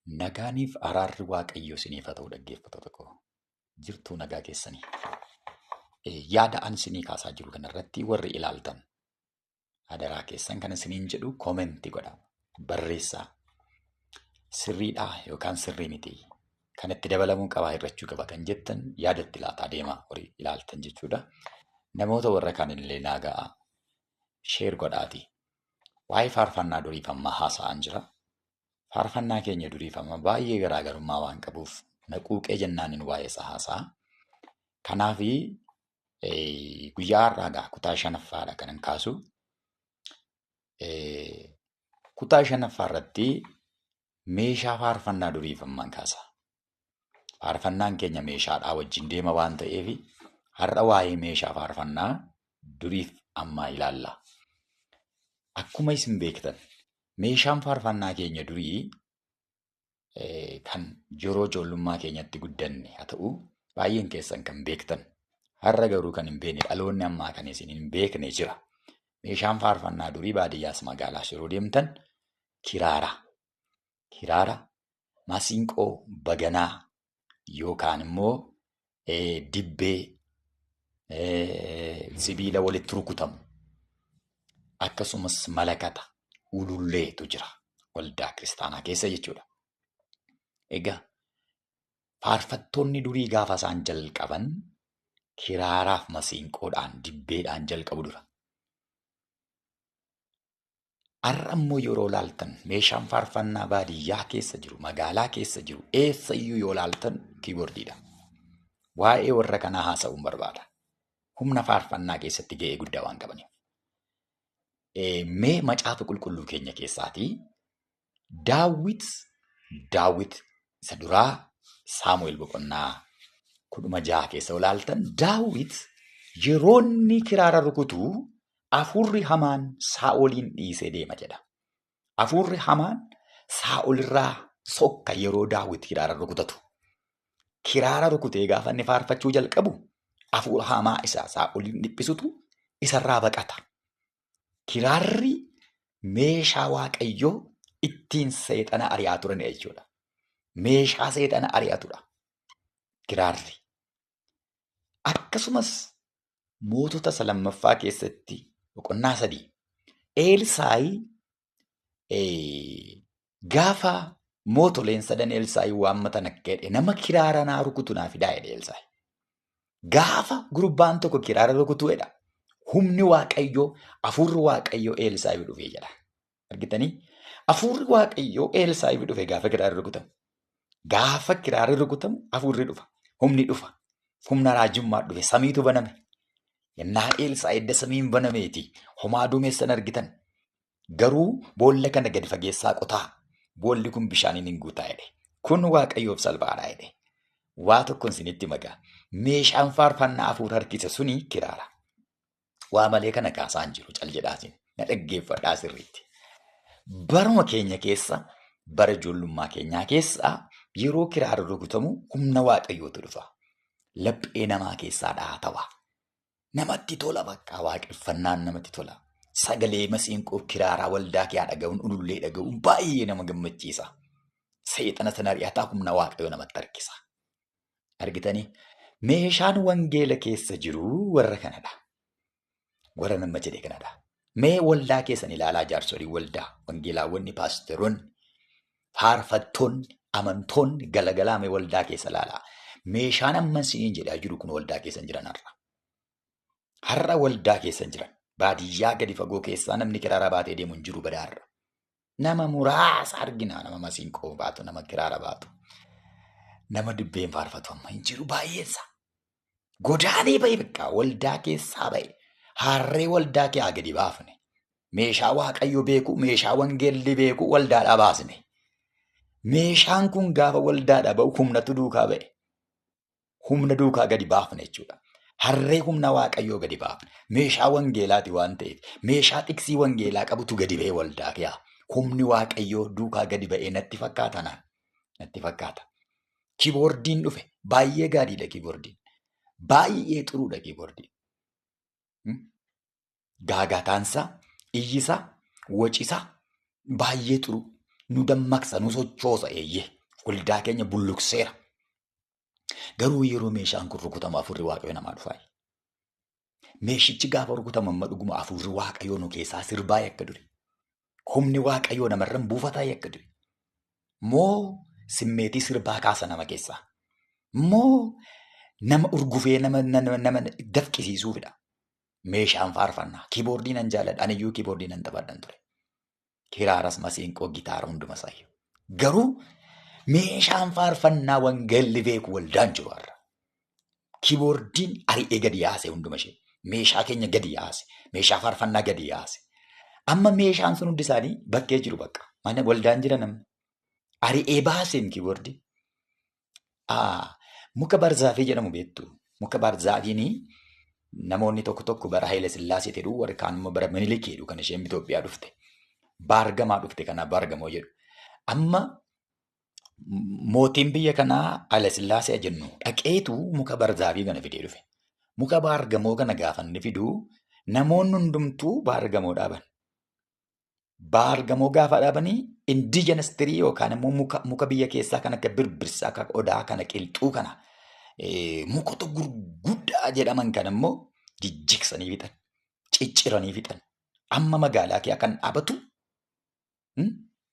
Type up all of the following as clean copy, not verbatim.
Nagaaniif araarri Waaqayyo isiniif haa ta'u dhaggeeffattoota koo. Jirtuu nagaa keessanii. Yaada an isinii kaasaa jiru kanarratti warri ilaaltan adaraa keessan kan isiniin jedhu koomentii godhaa. Barreessaa. Sirriidhaa yookaan sirrii miti. Kan itti dabalamuu qabaa irrachuu qaba kan jettan yaadatti laataa deemaa horii ilaaltan jechuudha. Namoota warra kaanillee nagaa sheer godhaati. Waa'ee faarfannaa duriifammaa haasa'an jira. Faarfannaa keenya duriifammaa baay'ee garaagarummaa waan qabuuf naquuqee jennaanin waa'ee isaa haasa'a. Kanaaf guyyaa har'aa kutaa shanaffaadha kanan kaasu. Kutaa shanaffaa irratti meeshaa faarfannaa duriifammaan kaasa. Faarfannaan keenya meeshaadhaa wajjin deema waan ta'eef har'a waa'ee meeshaa faarfannaa duriif ammaa ilaalla. Akkuma isin beektan meeshaan faarfannaa keenya durii kan yeroo ijoollummaa keenyatti guddanne haa ta'u baay'een keessan kan beektan har'a garuu kan hin beekne dhaloonni ammaa kan isin hin beekne jira. Meeshaan faarfannaa durii baadiyyaas magaalaas yeroo deemtan kiraara. Kiraara, masiinqoo, baganaa yookaan immoo dibbee sibiila walitti rukutamu akkasumas malakata ululleetu jira waldaa kiristaanaa keessa jechuudha. Egaa faarfattoonni durii gaafa isaan jalqaban kiraaraaf masiinqoodhaan dibbeedhaan jalqabu dura. Har'a immoo yeroo laaltan meeshaan faarfannaa baadiyyaa keessa jiru, magaalaa keessa jiru, eessayyuu yoo laaltan kiiboordiidha. Waa'ee warra kanaa haasa'uun barbaada. Humna faarfannaa keessatti ga'ee guddaa waan qabaniif. Mee macaafa qulqulluu keenya keessaatii Daawit isa duraa Saamu'eel boqonnaa 16 keessa yoo laaltan Daawit yeroo inni kiraara rukutuu Hafuurri hamaan Saa'oliin dhiisee deema jedha. Hafuurri hamaan Saa'olirraa sokka yeroo Daawit kiraara rukutatu. Kiraara rukutee gaafa inni faarfachuu jalqabu hafuura hamaa isaa Saa'oliin dhiphisutu isarraa baqata. Kiraarri meeshaa Waaqayyoo ittiin seexana ari'aa turan jechuudha. Meeshaa seexana ari'atudha. Kiraarri. Akkasumas mootota isa lammaffaa keessatti boqonnaa 3 Elsaayi gaafa mootoleen sadan Elsaayi waammatan akka jedhe nama kiraara naa rukutu naa fidaa jedhe Elsaayi. Gaafa gurbaan tokko kiraara rukutuudha. Humni Waaqayyoo, hafuurri Waaqayyoo Elsaayi dhufee jedha. Argitanii? Hafuurri Waaqayyoo Elsaayi dhufee gaafa kiraara rukutamu. Gaafa kiraara rukutamu hafuurri dhufa. Humni dhufa. Humna raajummaa dhufe. Samiitu baname. Yennaa Elsaayi edda samiin banameeti. Homaa duumessan argitan. Garuu boolla kana gadi fageessaa qotaa. Boolli kun bishaaniin hin guutaa jedhe. Kun Waaqayyoof salphaadha jedhe. Waa tokkoon isinitti magaa. Meeshaan faarfannaa hafuura harkise suni kiraara. Waa malee kana kaasaan jiru cal jedhaasin. Na dhaggeeffadhaa sirriitti. Baruma keenya keessa, bara ijoollummaa keenyaa keessa yeroo kiraara rukutamu humna Waaqayyootu dhufa. Laphee namaa keessaa dhaatawa. Namatti tola bakka waaqeffannaan namatti tola. Sagalee masiinqoo kiraaraa waldaa kee dhaga'uun ulullee dhaga'uun baay'ee nama gammachiisa. Seexana sana ari'ataa humna Waaqayyoo namatti harkisa. Argitanii? Meeshaan wangeela keessa jiru warra kanadha. Warra nama jedhe kanadha. Mee waldaa keessan ilaalaa jaarsolii waldaa, wangeelaawwanni, paasteroonni, faarfattoonni, amantoonni galgalaa mee waldaa keessa ilaalaa. Meeshaan amma isiniin jedhaa jiru kun waldaa keessan jiran har'a. Har'a waldaa keessan jiran. Baadiyyaa gadi fagoo keessaa namni kiraara baatee deemu hin jiru badaarra. Nama muraasa argina. Nama masiinqoo baatu, nama kiraara baatu. Nama dibbeen faarfatu amma hin jiru baay'eessa. Godaanee ba'e bakka waldaa keessaa ba'e. Harree waldaa kee gadi baafne. Meeshaa Waaqayyo beeku, meeshaa wangeelli beeku waldaadhaa baasne. Meeshaan kun gaafa waldaadhaa ba'u humnatu duukaa ba'e. Humna duukaa gadi baafne jechuudha. Harree humna Waaqayyoo gadi baafne. Meeshaa wangeelaati waan ta'eef. Meeshaa tiksii wangeelaa qabutu gadi ba'e waldaa kee. Humni Waaqayyoo duukaa gadi ba'ee natti fakkaata naan. Natti fakkaata. Kiiboordiin dhufe. Baay'ee gaariidha kiiboordiin. Baay'ee xuruudha kiiboordiin. Gaagataansa, iyyisa, wacisa baay'ee xuru. Nu dammaqsa, nu sochoosa eeyyee. Waldaa keenya bulluqseera. Garuu yeroo meeshaan kun rukutamu hafuurri waaqayyo namaa dhufaa. Meeshichi gaafa rukutamu amma dhuguma hafuurri waaqayyoo nu keessaa sirbaa akka duri. Humni waaqayyoo namarran buufataa akka duri. Moo simmeetii sirbaa kaasa nama keessaa. Moo nama urgufee nama dafqisiisuufidha. Meeshaan faarfannaa. Kiiboordii nan jaalladha. Aniyyuu kiiboordii nan taphadhan ture. Kiraaras, masiinqoo, gitaara hunduma isaayyuu. Garuu meeshaan faarfannaa wangeelli beeku waldaan jiru har'a. Kiiboordiin ari'ee gadi yaase hunduma ishee. Meeshaa keenya gadi yaase. Meeshaa faarfannaa gadi yaase. Amma meeshaan sun hundi isaanii bakkee jiru bakka. Mana waldaan jira namni. Ari'ee baaseen kiiboordii. Muka barzaafii jedhamu beektu. Muka barzaafiin namoonni tokko tokko bara Haayile Sillaasee jedhu warri kaan immoo bara Minilik jedhu kan isheen Itoophiyaa dhufte. Baargamaa dhufte kanaaf baargamoo jedhu. Amma mootiin biyya kanaa Haayile Sillaasee jennu dhaqeetu muka barzaafii kana fidee dhufe. Muka baargamoo kana gaafanni fiduu namoonni hundumtuu baargamoo dhaaban. Baargamoo gaafa dhaabanii indigenestirii yookaan immoo muka biyya keessaa kan akka birbirsaa, akka odaa, kana qilxuu kana mukota gurguddaa jedhaman kan immoo jijjigsanii fixan, cicciranii fixan. Amma magaalaa kee kan dhaabatu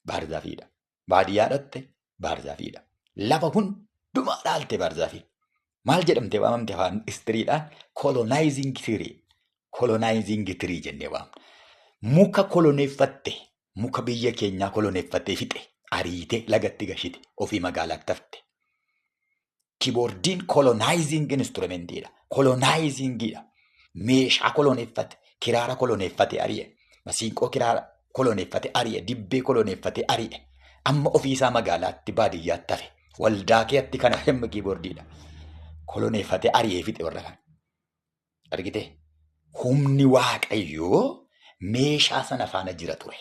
baarzaafiidha. Baadiyyaa dhatte baarzaafiidha. Lafa hundumaa dhaalte baarzaafiidha. Maal jedhamtee waamamte afaan istiriidhaan colonizing tree. Colonizing tree jennee waamna. Muka koloneeffatte, muka biyya keenyaa koloneeffattee fixe, ariitee lagatti gashite, ofii magaalaatti tafte. Kiiboordiin colonizing instrumentiidha. Colonizingidha. Meeshaa koloneeffate, kiraara koloneeffate ari'e, masiinqoo kiraara koloneeffate ari'e, dibbee koloneeffate ari'e. Amma ofiisaa magaalaatti baadiyyaatti tafe. Waldaa keetti kana himma kiiboordiidha. Koloneeffate ari'ee fixe warra kana. Argite? Humni waaqayyoo meeshaa sana faana jira ture.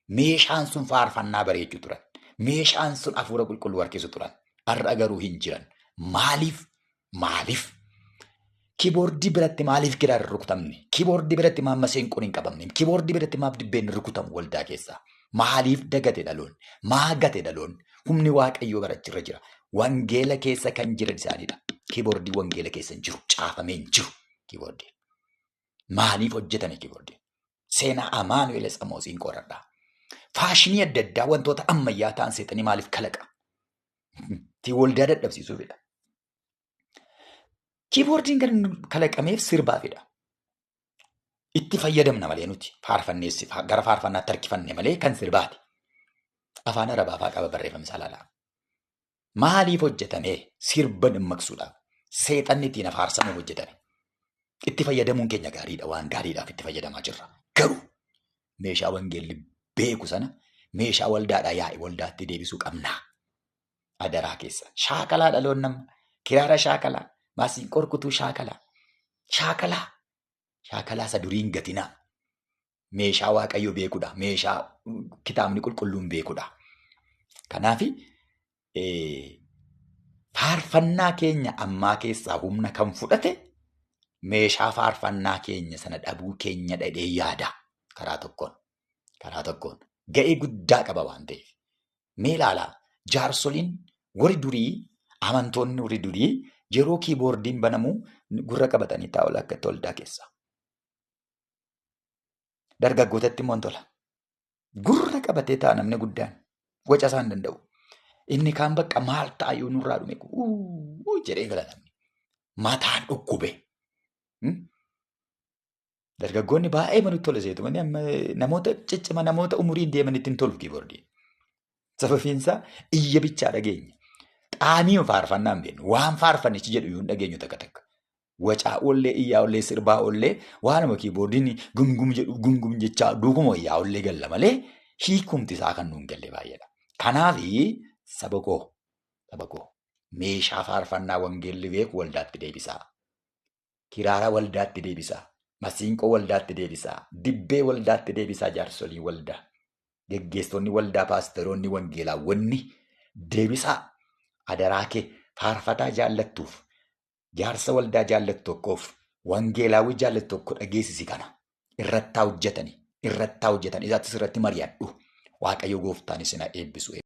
Meeshaan sun faarfannaa bareechu turan. Meeshaan sun hafuura qulqulluu harkisu turan. Har'a garuu hin jiran. Maaliif? Kiiboordii biratti maaliif kiraarri rukutamne? Kiiboordii biratti maaf masiinqoon hin qabamne? Kiiboordii biratti maaf dibbeen rukutamu waldaa keessaa? Maaliif dagate dhaloonni? Maa gate dhaloonni? Humni waaqayyoo barachirra jira. Wangeela keessa kan jiran isaaniidha. Kiiboordii wangeela keessa hin jiru. Caafamee hin jiru kiiboordii. Maaliif hojjetame kiiboordii? Seenaa Amaanu'eel Tsamoosiin qoradhaa. Faashinii adda addaa wantoota ammayyaa ta'an seexanii maaliif kalaqa? Waldaa dadhabsiisuufidha. Kiiboordiin kan kalaqameef sirbaafidha. Itti fayyadamna malee nuti faarfanneessi gara faarfannaatti harkifanne malee kan sirbaati. Afaan Arabaafaa qaba barreeffama isaa ilaalaa. Maaliif hojjetame? Sirba dammaqsuudhaaf. Seexanni ittiin faarsamuuf hojjetame. Itti fayyadamuun keenya gaariidha. Waan gaariidhaaf itti fayyadamaa jirra. Garuu meeshaa wangeelli beeku sana meeshaa waldaadhaa yaa'e waldaatti deebisuu qabna. Adaraa keessa. Shaakalaa dhaloon nama. Kiraara shaakalaa. Masiinqoo rukutuu shaakalaa. Shaakalaa isa duriin gatinaa. Meeshaa waaqayyo beekudha. Meeshaa kitaabni qulqulluun beekudha. Kanaaf faarfannaa keenya ammaa keessaa humna kan fudhate meeshaa faarfannaa keenya sana dhabuu keenya dhadhee yaada. Karaa tokkoon ga'ee guddaa qaba waan ta'eef. Mee ilaalaa jaarsoliin warri durii amantoonni warri durii yeroo kiiboordiin banamu gurra qabatanii taa'u akka waldaa keessa. Dargaggootatti immoo tola. Gurra qabatee ta'a namni guddaan waca isaan danda'u. Inni kaan bakka maal taa'uu nurraa dhume jedhee galatamne. Mataan dhukkube. Dargaggoonni baay'ee manutti tola seetu. Namoota ciccima namoota umuriin deemanitti hin tolu kiiboordiin. Sababiin isaa iyya bichaa dhageenya. Qaamii faarfannaa hin beeknu. Waan faarfannichi jedhu yoo hin dhageenyu takka takka. Wacaa ollee, iyyaa ollee, sirbaa ollee waanuma kiiboordiin gungum jedhu gungum jechaa duukuma iyyaa ollee galla malee hiikumti isaa kan nuun galle baay'eedha. Kanaaf saba koo meeshaa faarfannaa wangeelli beeku waldaatti deebisaa. Kiraara waldaatti deebisaa. Masiinqoo waldaatti deebisaa. Dibbee waldaatti deebisaa jaarsolii waldaa. Geggeessitoonni waldaa paasteroonni wangeelaawwanni deebisaa. Adaraa kee faarfataa jaallattuuf jaarsa waldaa jaallattu tokkoof wangeelaawwi jaallattu tokko dhageessisi kana irrattaa hojjetanii isaattis irratti mari'adhu. Waaqayyo gooftaan isin haa eebbisu.